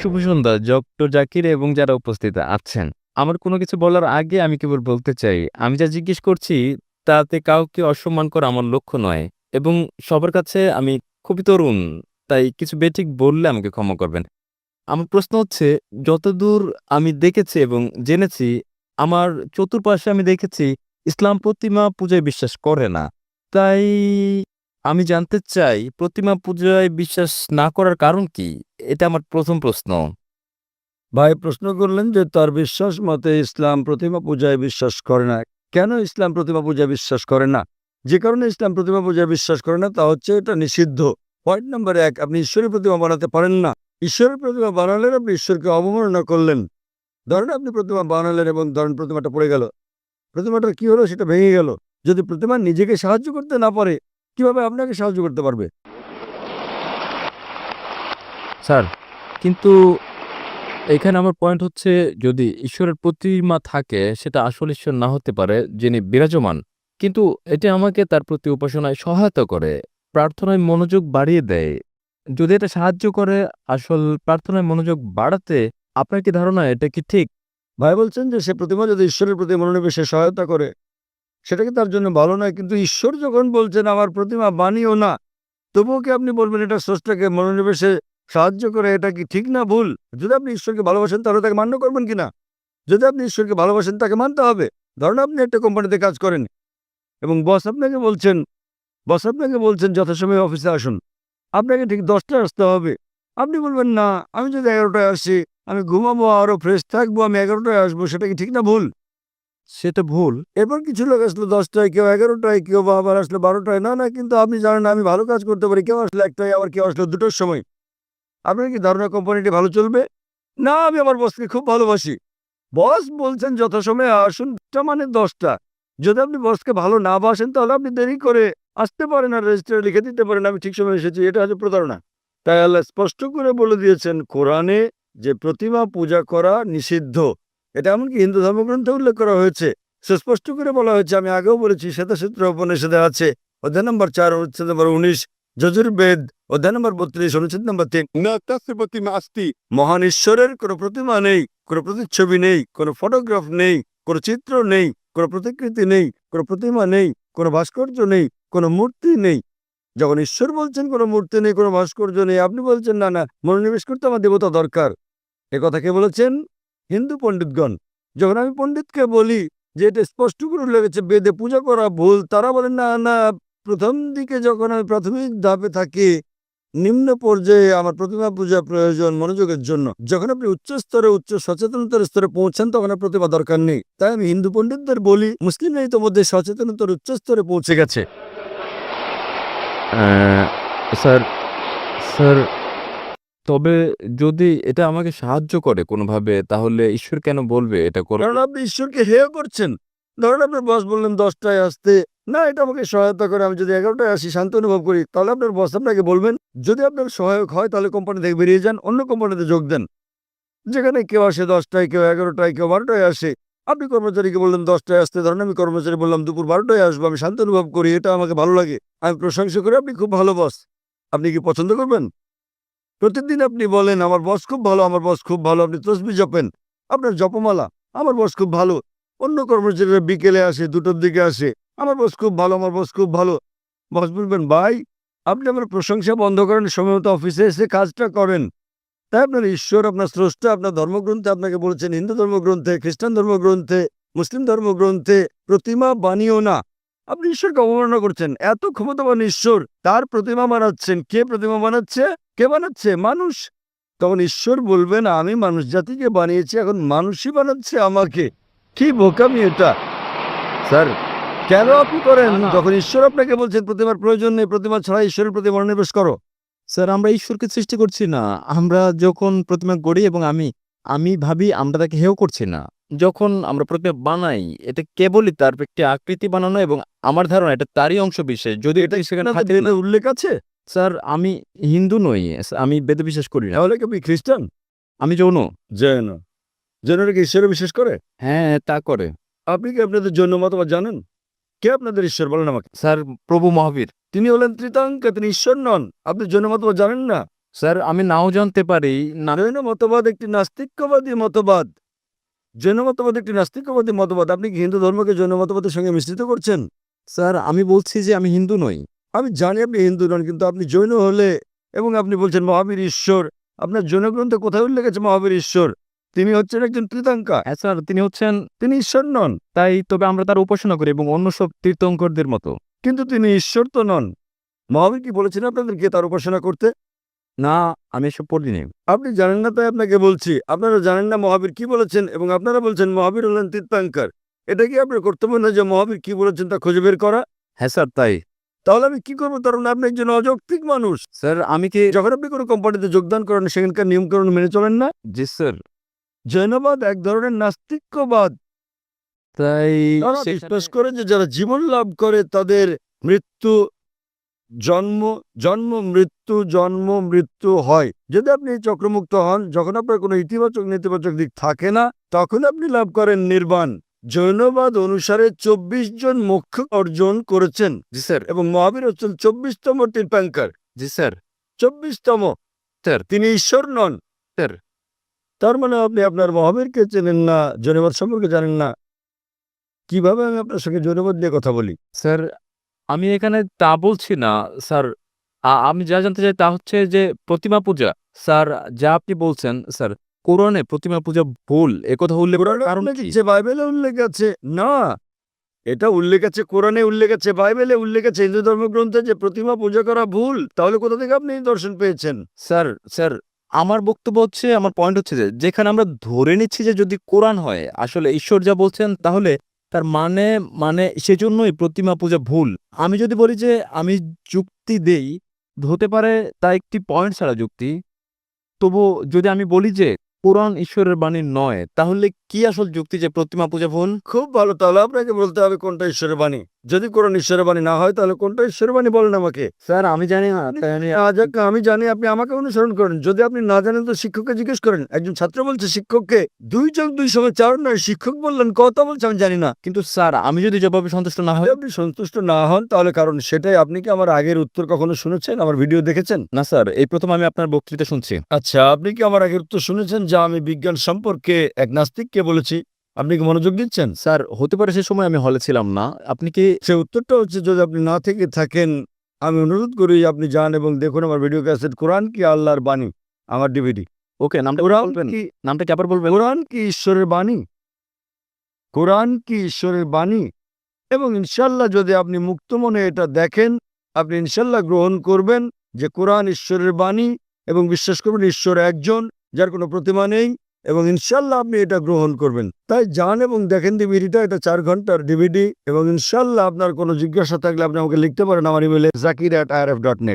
শুভ সন্ধ্যা doctor Zakir এবং যারা উপস্থিত আছেন। আমার কোনো কিছু বলার আগে আমি কেবল বলতে চাই, আমি যা জিজ্ঞেস করছি তাতে কাউকে অসম্মান করা আমার লক্ষ্য নয় এবং সবার কাছে আমি খুবই তরুণ। তাই কিছু বেঠিক বললে আমাকে ক্ষমা করবেন। আমার প্রশ্ন হচ্ছে, যতদূর আমি দেখেছি এবং জেনেছি, আমার চতুর্পাশে আমি দেখেছি ইসলাম প্রতিমা পূজায় বিশ্বাস করে না। তাই আমি জানতে চাই প্রতিমা পূজায় বিশ্বাস না করার কারণ কি? এটা আমার ১ম প্রশ্ন। ভাই প্রশ্ন করলেন যে তার বিশ্বাস মতে ইসলাম প্রতিমা পূজায় বিশ্বাস করে না। কেন ইসলাম প্রতিমা পূজায় বিশ্বাস করে না? যে কারণে ইসলাম প্রতিমা পূজায় বিশ্বাস করে না তা হচ্ছে এটা নিষিদ্ধ। পয়েন্ট নাম্বার ১, আপনি ঈশ্বরের প্রতিমা বানাতে পারেন না। ঈশ্বরের প্রতিমা বানালেন আপনি ঈশ্বরকে অবমাননা করলেন। ধরেন আপনি প্রতিমা বানালেন এবং ধরেন প্রতিমাটা পড়ে গেল। প্রতিমাটার কি হলো? সেটা ভেঙে গেল। যদি প্রতিমা নিজেকে সাহায্য করতে না পারে, কিভাবে আপনাকে সাহায্য করতে পারবে? স্যার, কিন্তু এখানে আমার পয়েন্ট হচ্ছে, যদি ঈশ্বরের প্রতিমা থাকে সেটা আসল ঈশ্বর না হতে পারে যিনি বিরাজমান। কিন্তু এটা আমাকে তার প্রতি উপাসনায় সহায়তা করে, প্রার্থনায় মনোযোগ বাড়িয়ে দেয়। যদি এটা সাহায্য করে আসল প্রার্থনায় মনোযোগ বাড়াতে, আপনার কি ধারণা এটা কি ঠিক? ভাই বলছেন যে সে প্রতিমা যদি ঈশ্বরের প্রতি মনোনিবেশে সহায়তা করে, সেটা কি তার জন্য ভালো নয়? কিন্তু ঈশ্বর যখন বলছেন আমার প্রতিমা বানিও না, তবুও কি আপনি বলবেন এটা স্রষ্টাকে মনোনিবেশে সাহায্য করে? এটা কি ঠিক না ভুল? যদি আপনি ঈশ্বরকে ভালোবাসেন তাহলে তাকে মান্য করবেন কিনা? যদি আপনি ঈশ্বরকে ভালোবাসেন তাকে মানতে হবে। ধরুন আপনি একটা কোম্পানিতে কাজ করেন এবং বস আপনাকে বলছেন যথাসময়ে অফিসে আসুন। আপনাকে ঠিক 10টায় আসতে হবে। আপনি বলবেন না, আমি যদি 11টায় আসি, আমি ঘুমাবো, আরো ফ্রেশ থাকবো, আমি 11টায় আসবো। সেটা কি ঠিক না ভুল? সেটা ভুল। এরপর কিছু লোক আসলো 10টায়, কেউ 11টায়, কেউ বা আবার আসলো 12টায়। না, না, কিন্তু আপনি জানেন না আমি ভালো কাজ করতে পারি। কেউ আসলো 1টায়, আবার কেউ আসলো 2টোর সময়। আপনার কি ধারণা কোম্পানিটি ভালো চলবে? না, আমি আমার বসকে খুব ভালোবাসি। বস বলছেন যথাসময়ে আসুন, টা মানে 10টা। যদি আপনি বসকে ভালো না বাসেন তাহলে আপনি দেরি করে আসতে পারেন আর রেজিস্টারে লিখে দিতে পারেন আমি ঠিক সময় এসেছি। এটা হচ্ছে প্রতারণা। তাই আল্লাহ স্পষ্ট করে বলে দিয়েছেন কোরআনে যে প্রতিমা পূজা করা নিষিদ্ধ। এটা এমনকি হিন্দু ধর্মগ্রন্থে উল্লেখ করা হয়েছে। সুস্পষ্ট করে বলা হয়েছে, আমি আগেও বলেছি, শ্বেতাসূত্র উপনিষদে আছে, অধ্যায় নম্বর 4 অনুচ্ছেদ নম্বর 19, যজুর্বেদ অধ্যায় নম্বর 32 অনুচ্ছেদ নম্বর 3, না তাস্য প্রতিমা আস্তি, মহান ঈশ্বরের কোনো প্রতিমা নেই, কোনো প্রতিচ্ছবি নেই, কোনো ফটোগ্রাফ নেই, কোনো চিত্র নেই, কোনো প্রতিকৃতি নেই, কোনো প্রতিমা নেই, কোনো ভাস্কর্য নেই, কোনো মূর্তি নেই। যখন ঈশ্বর বলছেন কোনো মূর্তি নেই, কোনো ভাস্কর্য নেই, আপনি বলছেন না, না, মনোনিবেশ করতে আমার দেবতা দরকার। কথা কে বলেছেন? হিন্দু পণ্ডিতগণ। যখন আমি পণ্ডিতকে বলি যে এটা স্পষ্ট করে উল্লেখ আছে বেদে পূজা করা ভুল, তারা বলেন না, না, প্রথম দিকে যখন আমি প্রাথমিক ধাপে থাকি, নিম্ন পর্যায়ে আমার প্রতিমা পূজা প্রয়োজন মনোযোগের জন্য। যখন আপনি উচ্চ স্তরে, উচ্চ সচেতনতার স্তরে পৌঁছান তখন আর প্রতিমা দরকার নেই। তাই আমি হিন্দু পণ্ডিতদের বলি মুসলিমরা ইতোমধ্যে সচেতনতার উচ্চ স্তরে পৌঁছে গেছে। অ্যা স্যার স্যার তবে যদি এটা আমাকে সাহায্য করে কোনোভাবে, তাহলে ঈশ্বর কেন বলবে এটা করতে? কারণ আপনি ঈশ্বরকে হেয় করছেন। ধরেন আপনার বস বললেন 10টায় আসতে, না এটা আমাকে সহায়তা করে, আমি যদি 11টায় আসি শান্ত অনুভব করি, তাহলে আপনার বস আপনাকে বলবেন। যদি আপনার সহায়ক হয় তাহলে কোম্পানি থেকে বেরিয়ে যান, অন্য কোম্পানিতে যোগ দেন, যেখানে কেউ আসে 10টায়, কেউ 11টায়, কেউ 12টায় আসে। আপনি কর্মচারীকে বললেন 10টায় আসতে, ধরেন আমি কর্মচারী বললাম দুপুর 12টায় আসবো, আমি শান্ত অনুভব করি, এটা আমাকে ভালো লাগে, আমি প্রশংসা করি, আপনি খুব ভালো বস। আপনি কি পছন্দ করবেন? প্রতিদিন আপনি বলেন আমার বস খুব ভালো, আমার বস খুব ভালো, আপনি তসবি জপেন, আপনার জপমালা, আমার বস খুব ভালো। অন্য কর্মচারীরা বিকেলে আসে, 2টোর দিকে আসে, আমার বস খুব ভালো, আমার বস খুব ভালো। বস বলবেন ভাই, আপনি আমার প্রশংসা বন্ধ করেন, সময় মতো অফিসে এসে কাজটা করেন। তাই আপনার ঈশ্বর, আপনার স্রষ্টা আপনার ধর্মগ্রন্থে আপনাকে বলেছেন, হিন্দু ধর্মগ্রন্থে, খ্রিস্টান ধর্মগ্রন্থে, মুসলিম ধর্মগ্রন্থে, প্রতিমা বানিও না। আপনি ঈশ্বরকে অবমাননা করছেন। এত ক্ষমতাবান ঈশ্বর, তার প্রতিমা বানাচ্ছেন। কে প্রতিমা বানাচ্ছে? কে বানাচ্ছে? মানুষ। তখন ঈশ্বর বলবেন আমি মানুষ জাতিকে বানিয়েছি, এখন মানুষই বানাচ্ছে আমাকে। কি বোকামি এটা! স্যার, কেন আপনি করেন? না, না। যখন ঈশ্বর আপনাকে বলছেন প্রতিমার প্রয়োজন নেই, প্রতিমা ছাড়া ঈশ্বরের প্রতি মনোনিবেশ করো। স্যার, আমরা ঈশ্বরকে সৃষ্টি করছি না। আমরা যখন প্রতিমা গড়ি এবং আমি ভাবি আমরা তাকে হেয় করছি না। যখন আমরা প্রতিমা বানাই, এটা কেবলই তার একটি আকৃতি বানানো এবং আমার ধারণা এটা তারই অংশবিশেষ। যদি এটা সেখানে আপনাদের থাকে না। বেদে উল্লেখ আছে? স্যার, আমি হিন্দু নই। আমি বেদে বিশ্বাস করি না। তাহলে কি আপনি খ্রিস্টান? আমি যৌন। জৈন। জৈনরা কি ঈশ্বরে বিশ্বাস করে? হ্যাঁ, তা করে। আপনি কি আপনাদের জৈন মতবাদ জানেন? কে আপনাদের ঈশ্বর বলেন আমাকে? স্যার, প্রভু মহাবীর। তিনি হলেন ত্রিতাঙ্কা, তিনি ঈশ্বর নন। আপনি জৈন মতবাদ জানেন না? স্যার আমি নাও জানতে পারি না। জৈন মতবাদ একটি নাস্তিক্যবাদী মতবাদ। জৈন মতবাদ একটি নাস্তিক্যবাদী মতবাদ। আপনি কি হিন্দু ধর্মকে জৈন মতবাদের সঙ্গে মিশ্রিত করছেন? স্যার আমি বলছি যে আমি হিন্দু নই। আমি জানি আপনি হিন্দু নন, কিন্তু আপনি জৈন হলে এবং আপনি বলছেন মহাবীর ঈশ্বর, আপনার জৈন গ্রন্থে কোথায় উল্লেখ আছে মহাবীর ঈশ্বর? তিনি হচ্ছেন একজন তীর্থঙ্কর, হ্যাঁ স্যার, তিনি হচ্ছেন তিনি ঈশ্বর নন। তাই, তবে আমরা তার উপাসনা করি এবং অন্য সব তীর্থঙ্করদের মতো। কিন্তু তিনি ঈশ্বর তো নন। মহাবীর কি বলেছেন আপনাদেরকে তার উপাসনা করতে? না, আমি এসব পড়িনি। আপনি জানেন না তাই আপনাকে বলছি। আপনারা জানেন না মহাবীর কি বলেছেন এবং আপনারা বলছেন মহাবীর হলেন তীর্থঙ্কর। এটা কি আপনার কর্তব্য না যে মহাবীর কি বলেছেন তা খুঁজে বের করা? হ্যাঁ স্যার, তাই। তাহলে আমি কি করবো? তার মানে আপনি একজন অযৌক্তিক মানুষ। স্যার আমি কি যখন আপনি কোনো কোম্পানিতে যোগদান করেন সেখানকার নিয়মকানুন মেনে চলেন না। জি স্যার, জৈনবাদ এক ধরনের নাস্তিক্যবাদ। তাই তারা সেখানে- বিশ্বাস করে যে যারা জীবন লাভ করে তাদের মৃত্যু জন্ম জন্ম মৃত্যু জন্ম মৃত্যু হয়। যদি আপনি এই চক্রমুক্ত হন, যখন আপনার কোনো ইতিবাচক নেতিবাচক দিক থাকে না, তখন আপনি লাভ করেন নির্বাণ। জৈনবাদ অনুসারে 24 জন মোক্ষ অর্জন করেছেন জি স্যার, এবং মহাবীর হচ্ছেন 24তম তীর্থঙ্কর। জি স্যার, 24তম। স্যার, তিনি ঈশ্বর নন। স্যার। তার মানে আপনি আপনার মহাবীরকে চেনেন না, জৈনবাদ সম্পর্কে জানেন না। কিভাবে আমি আপনার সঙ্গে জৈনবাদ নিয়ে কথা বলি? স্যার আমি এখানে তা বলছি না স্যার। আমি যা জানতে চাই তা হচ্ছে যে প্রতিমা পূজা। স্যার যা আপনি বলছেন স্যার, কোরআনে প্রতিমা পূজা ভুল একথা উল্লেখ করার কোরআনে কারণ উল্লেখ কি? আছে, বাইবেলে উল্লেখ আছে। না, এটা উল্লেখ আছে, কোরআনে উল্লেখ আছে, বাইবেলে উল্লেখ আছে, হিন্দু ধর্মগ্রন্থে যে প্রতিমা পূজা করা ভুল। তাহলে কোথা থেকে আপনি এই দর্শন পেয়েছেন? স্যার, স্যার আমার বক্তব্য হচ্ছে, আমার পয়েন্ট হচ্ছে যে যেখানে আমরা ধরে নিচ্ছি যে যদি কোরআন হয় আসলে ঈশ্বর যা বলছেন, তাহলে তার মানে মানে সেজন্যই প্রতিমা পূজা ভুল। আমি যদি বলি যে আমি যুক্তি দেই, হতে পারে তা একটি পয়েন্ট ছাড়া যুক্তি। তবু যদি আমি বলি যে কোরআন ঈশ্বরের বাণী নয়, তাহলে কি আসল যুক্তি যে প্রতিমা পূজা ভুল? খুব ভালো, তাহলে আপনাকে বলতে হবে কোনটা ঈশ্বরের বাণী। যদি কোরআন ঈশ্বরের বাণী না হয় তাহলে কোনটা ঈশ্বরের বাণী বলেন আমাকে। স্যার আমি জানি না, তাই আমি আমি জানি, আপনি আমাকে অনুসরণ করেন। যদি আপনি না জানেন তো শিক্ষককে জিজ্ঞেস করেন। একজন ছাত্র বলছে শিক্ষককে 2 যোগ 2 সমান 4 নয়, শিক্ষক বললেন কত বলছে আমি জানি না। কিন্তু স্যার আমি যদি জবাবে সন্তুষ্ট না হই? যদি আপনি সন্তুষ্ট না হন তাহলে কারণ সেটাই। আপনি কি আমার আগের উত্তর কখনো শুনেছেন, আমার ভিডিও দেখেছেন? না স্যার, এই প্রথম আমি আপনার বক্তৃতা শুনছি। আচ্ছা, আপনি কি আমার আগের উত্তর শুনেছেন যা আমি বিজ্ঞান সম্পর্কে এক নাস্তিককে বলেছি? আপনি কি মনোযোগ দিচ্ছেন? স্যার হতে পারে সে সময় আমি হলে ছিলাম না। আপনি কি সে উত্তরটা হচ্ছে, যদি আপনি না থেকে থাকেন আমি অনুরোধ করি আপনি যান এবং দেখুন আমার ভিডিও ক্যাসেট কোরআন কি আল্লাহর বাণী, আমার ডিভিডি। ওকে নামটা কোরআন বলবেন? কি নামটা কি আবার বলবেন? কোরআন কি ঈশ্বরের বাণী? কোরআন কি ঈশ্বরের বাণী? এবং ইনশাল্লাহ যদি আপনি মুক্ত মনে এটা দেখেন, আপনি ইনশাল্লাহ গ্রহণ করবেন যে কোরআন ঈশ্বরের বাণী এবং বিশ্বাস করবেন ঈশ্বর একজন, যার কোনো প্রতিমা নেই, এবং ইনশাল্লাহ আপনি এটা গ্রহণ করবেন। তাই যান এবং দেখেন ডিভিডিটা, এটা 4 ঘন্টার ডিভিডি। এবং ইনশাল্লাহ আপনার কোনো জিজ্ঞাসা থাকলে আপনি আমাকে লিখতে পারেন আমার ইমেলে zakir@irf.net।